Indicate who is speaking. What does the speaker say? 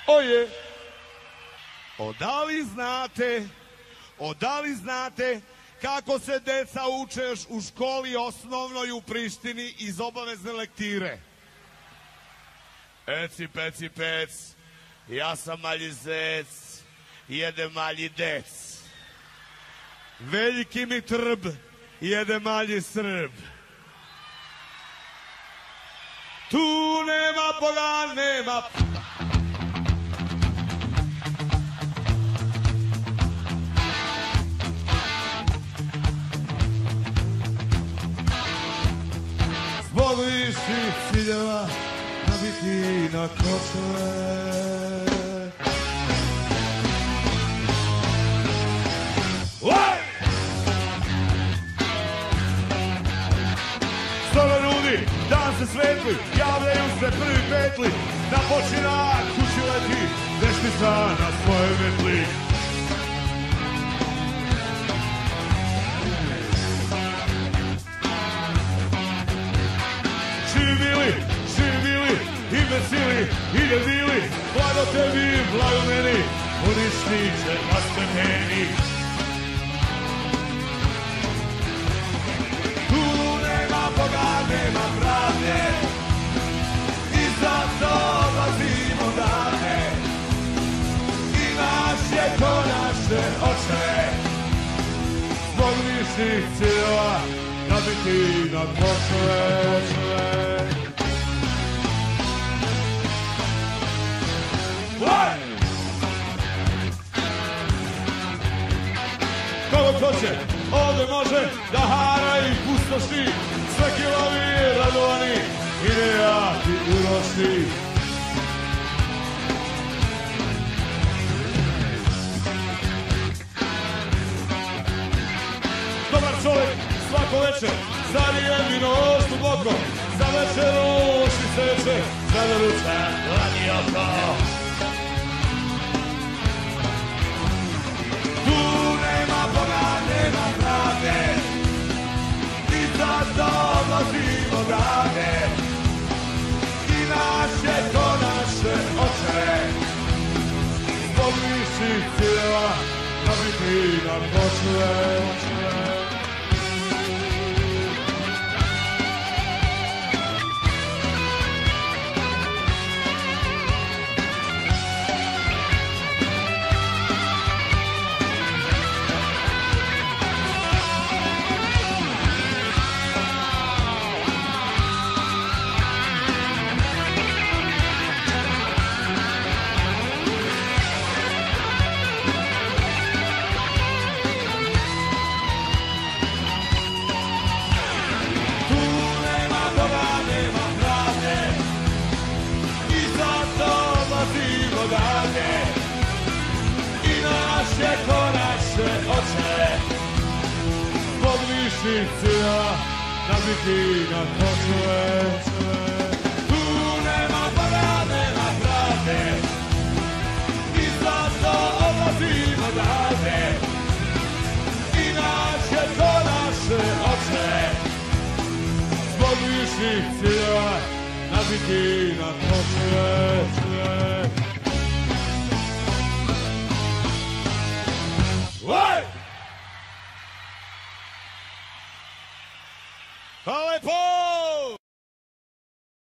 Speaker 1: Oje. Da li znate kako se deca uče u školi osnovnoj u Prištini iz obavezne lektire? Eci, peci, pec, ja sam malji zec, jede malji dec. Veliki mi trb, jede malji Srb. Tu nema Boga, nema... Zbog viših ciljeva nabiti na kočeve. Stove ljudi, dan se svetli, javljaju se prvi petli, na počinak kući leti, deštica na svojoj metli. Živi bili, imbecili i debili, blago tebi, blago meni, uništit će vas meni. Tu nema Boga, nema pravde, i zato odlazimo dane, i naš je to naše oče, zbog viših ciljeva nabiti na kočeve. Kogo hoće, ovde može da hara i pustoši, sve kilovi radovani i nejaki uroši. Dobar čovjek svako večer zarije vino duboko, za večeru uši seče, za doručak hladi oko. Nema pravde, i zato odlazimo dane, i naš je to naše oče, zbog viših ciljeva nabiti na kočeve. Zbog viših ciljeva nabiti na kočeve. Tu nema Boga, nema pravde, i zato odlazimo dalje, i naš je to naše oče, zbog viših ciljeva nabiti na kočeve.